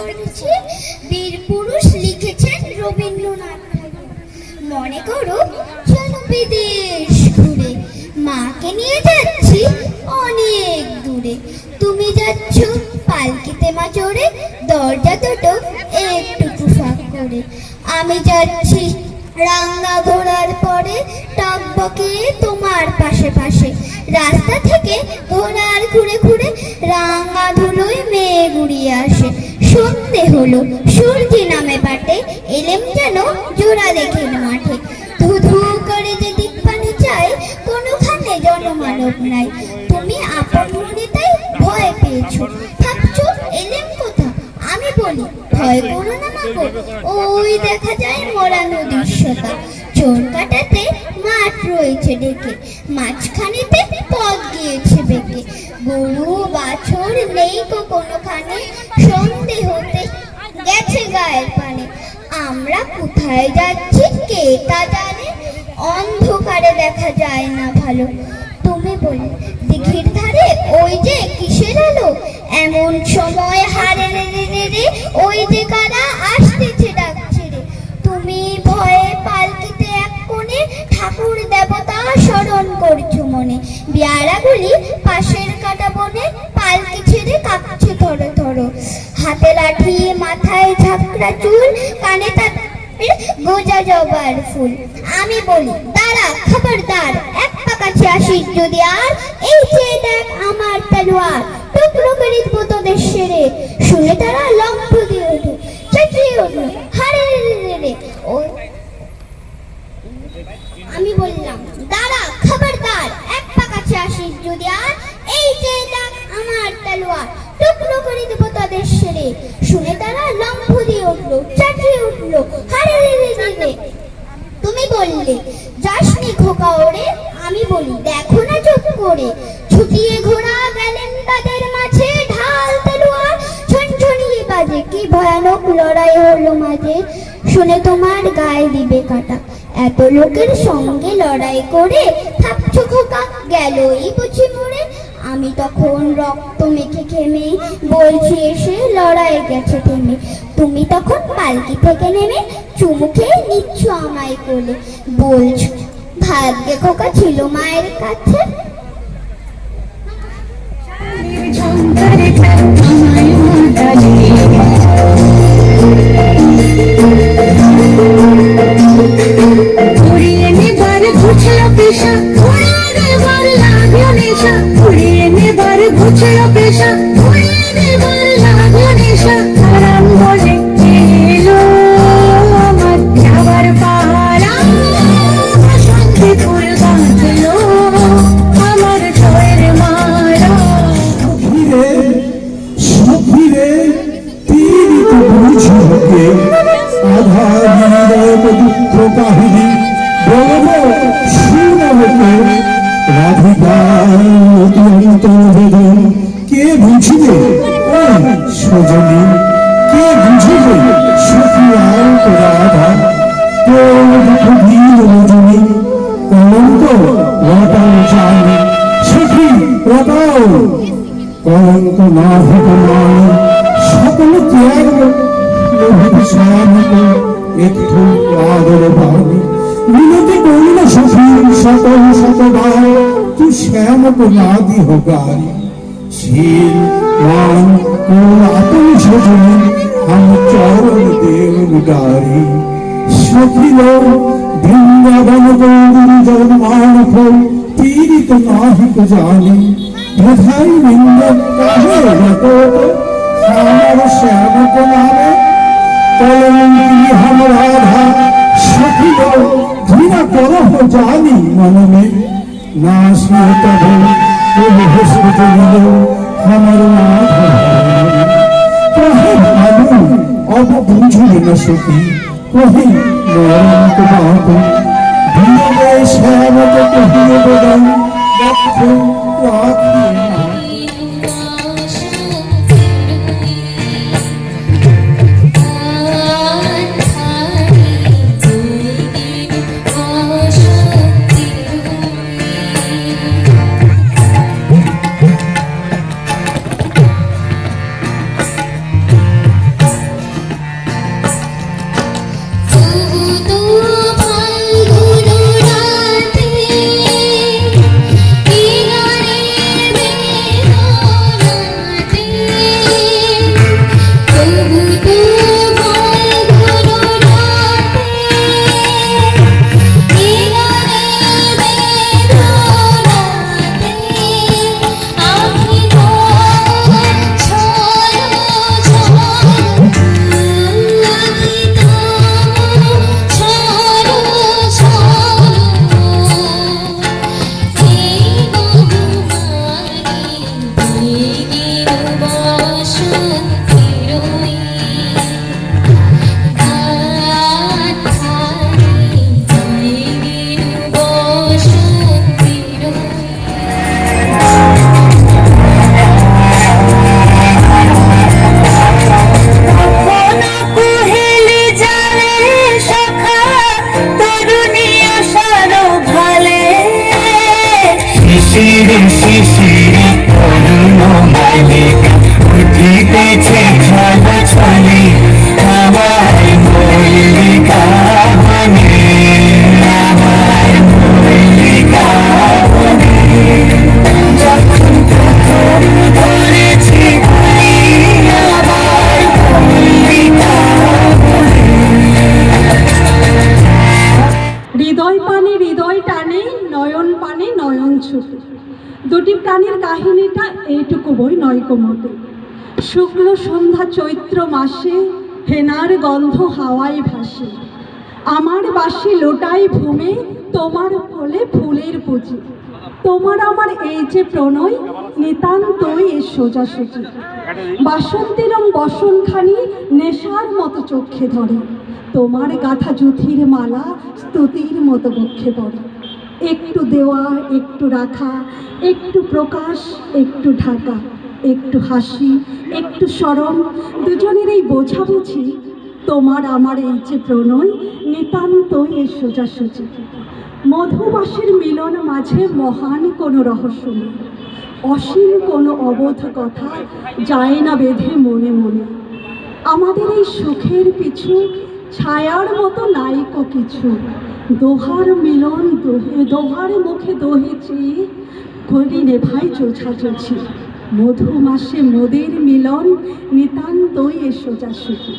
পড়েছি বীর পুরুষ লিখেছেন রবীন্দ্রনাথ ঠাকুর। মনে করো চলো বিদেশ ঘুরে, মাকে নিয়ে যাচ্ছি অনেক দূরে। তুমি যাচ্ছ পালকিতে মা চড়ে, দরজা দুটো একটু ফাঁক করে। আমি যাচ্ছি রাঙা ঘোড়ার পরে, টকবকে তোমার পাশে পাশে। রাস্তা থেকে ঘোড়ার ঘুরে ঘুরে রাঙা ধুলোয় মেঘ উড়িয়ে আসে। সন্ধে হলো, সূর্যি নামে পাটে, এলেম যেন জোড়া দেখেন মাঠে। ধু ধু করে যে দিক পানে চাই, কোনোখানে জনমানব নাই। তুমি আপন মনে তাই ভয় পেয়েছো, ভাবছো এলেম কোথা। আমি বলি ভয় করো না মাগো, ওই দেখা যায় মোরা নদীর সোতা। চোর কাটাতে মাঠ রয়েছে ডেকে, মাঝখানেতে পথ গিয়েছে বেঁকে। গরু বাছর নেই কোনোখানে, সন্ধে হতে গেছে গায়ের পানে। আমরা কোথায় যাচ্ছি কে তা জানে, অন্ধকারে দেখা যায় না ভালো। তুমি বলে দিঘির ধারে ওই যে কিসের আলো, এমন সময় হারে রে রে রে, ওই যে কারা আসতেছে ডাকছে রে। তুমি ভয়ে পালকিতে এক কোণে ঠাকুর দেবতা স্মরণ করছো মনে। বিয়ারাগুলি পাশের কাটা বনে, পালকি ছেড়ে কাঁপছে থরো থরো। হাতে লাঠি, মাথায় ঝাঁকড়া চুল, কানে তার গোজা জবার ফুল। আমি বলি দাঁড়া খবরদার, এক পাকাছে আসিস যদি আর, এই চেয়ে দেখ আমার তলোয়ার, টুকরো করে দিব তোদের সেরে। শুনে তারা লম্ফ দিয়ে ওঠে, চেঁচিয়ে উঠল হারে রে রে রে। আমি বললাম দাঁড়া খবরদার, এক পাকাছে আসিস যদি আর, এই চেয়ে দেখ আমার তলোয়ার, টুকরো করে দেব তাদের সেরে। শুনে তারা লম্ফ দিয়ে উঠলো, চেঁচিয়ে উঠলো হারে রে রে রে। তুমি বললে যাসনি খোকা ওরে, আমি বলি দেখো না চোখ করে। ছুটিয়ে ঘোড়া গেলেন তাদের মাঝে, ঢাল তলোয়ার ছনছনিয়ে বাজে। কি ভয়ানক লড়াই হলো মাঝে, শুনে তোমার গায়ে দিবে কাটা। এত লোকের সঙ্গে লড়াই করে থাকছো খোকা, গেলই বুঝি মরে। আমি তখন রক্ত মেখে ঘেমে বলছি এসে লড়াই গেছে থেমে। তুমি তখন পালকি থেকে নেমে চুমু খেয়ে নিচ্ছ আমায় কোলে, বলছো ভাগ্যে খোকা ছিল মায়ের কাছে। কে বুঝবে সজনী, কে বুঝবে সুখিয়াল রাধা। রজনী কলঙ্ক রটাও জানি, সুখী রটাও কলঙ্ক না হতে মানে। সকল ত্যাগ লোহিত শ্যামক একটু আদর বাণী। মিনতি করিল সুখী সকল শতবার, তুই শ্যামক না দিহ গারি। শীল মান ও আপন সজনী, আমি চরণ দেব ডারি। সখিল বৃন্দাবন গৌরী জন্মান ফল, পীড়িত নাহিক জানি। মেধাই বৃন্দ কাহে আমার শ্যামক নামে, কলঙ্কি হাম রাধা। সখিল ঘৃণা করহ জানি মনমে, না স্মৃতভ আমার মাধব। কহে ভানু অব বুঝলে না সখী, কহে নয়ন্ত বাপ। বিনয়ে শ্যামক কহিয়ে বদন, লক্ষ রাখিয়ে না। নয় কোমটে। শুক্ল সন্ধ্যা চৈত্র মাসে হেনার গন্ধ হাওয়ায় ভাসে। আমার বাসি লোটায় ভূমে, তোমার ফলে ফুলের পুজো। তোমার আমার এই যে প্রণয়, নিতান্তই এ সোজাসুজি। বাসন্তী রং বসনখানি নেশার মতো চোখে ধরে। তোমার গাথা যুথির মালা স্তুতির মতো বক্ষে পড়ে। একটু দেওয়া, একটু রাখা, একটু প্রকাশ, একটু ঢাকা, একটু হাসি, একটু সরম, দুজনের এই বোঝাবুঝি। তোমার আমার এই যে প্রণয়, নিতান্তই এ সোজাসুজি। মধুমাসের মিলন মাঝে মহান কোনো রহস্য নেই। অসীম কোনো অবোধ কথা যায় না বেঁধে মনে মনে। আমাদের এই সুখের পিছু ছায়ার মতো নাইকো কিছু। দোহার মিলন দোহার মুখে দোহে চেয়ে করি নে ভাই চোছাচোছি। মধুমাসে মোদের মিলন, নিতান্তই এ সোজাসুজি।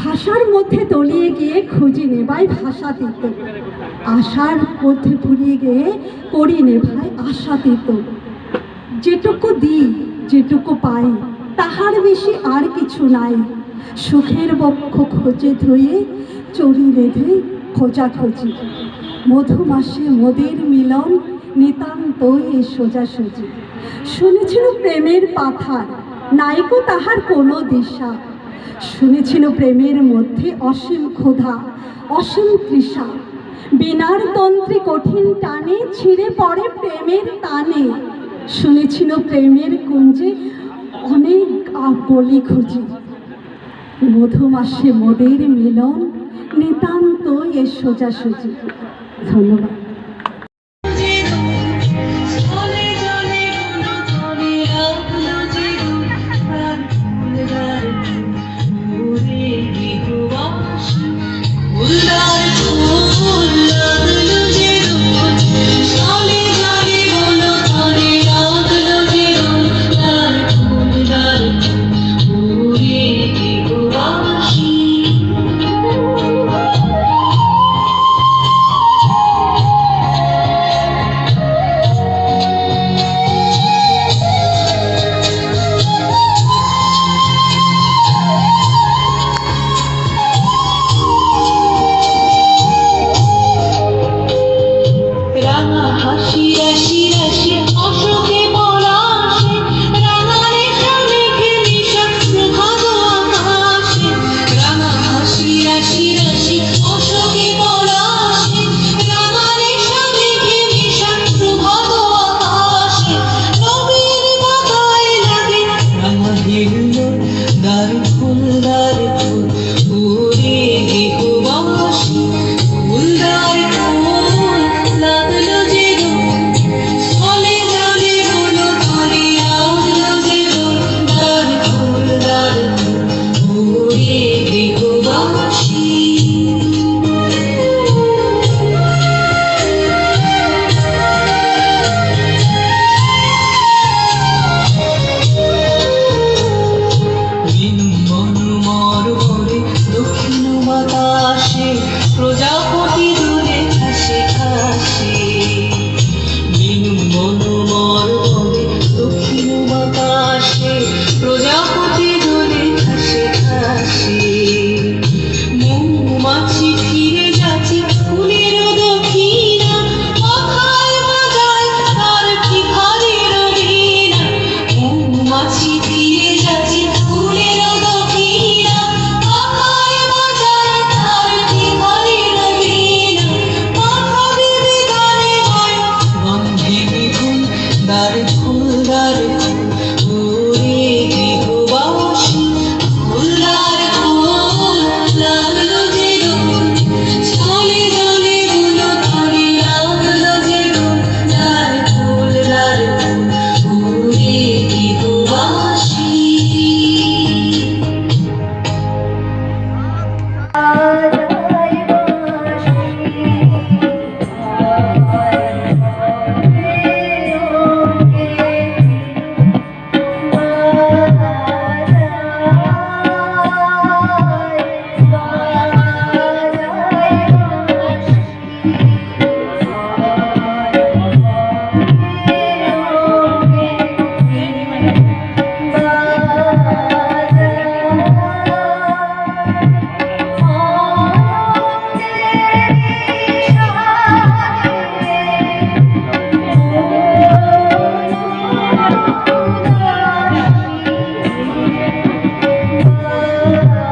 ভাষার মধ্যে তলিয়ে গিয়ে খুঁজি নেবাই ভাষাতীত। আশার মধ্যে পুড়িয়ে গিয়ে করি নেভাই আশাতীত। যেটুকু দিই, যেটুকু পাই, তাহার বেশি আর কিছু নাই। সুখের বক্ষ খোঁজে ধুয়ে চড়ি বেঁধে খোঁজাখুঁজি। মধুমাসে মোদের মিলন, নিতান্তই এ সোজাসুজি। শুনেছিল প্রেমের পাথার, নাইকো তাহার কোনো দিশা। শুনেছিল প্রেমের মধ্যে অসীম ক্ষুধা, অসীম তৃষা। বিনার তন্ত্রী কঠিন টানে ছিঁড়ে পড়ে প্রেমের টানে। শুনেছিল প্রেমের কুঞ্জে অনেক বলি খুঁজি। মধুমাসে মোদের মিলন, নিতান্তই এ সোজাসুজি। ধন্যবাদ। ও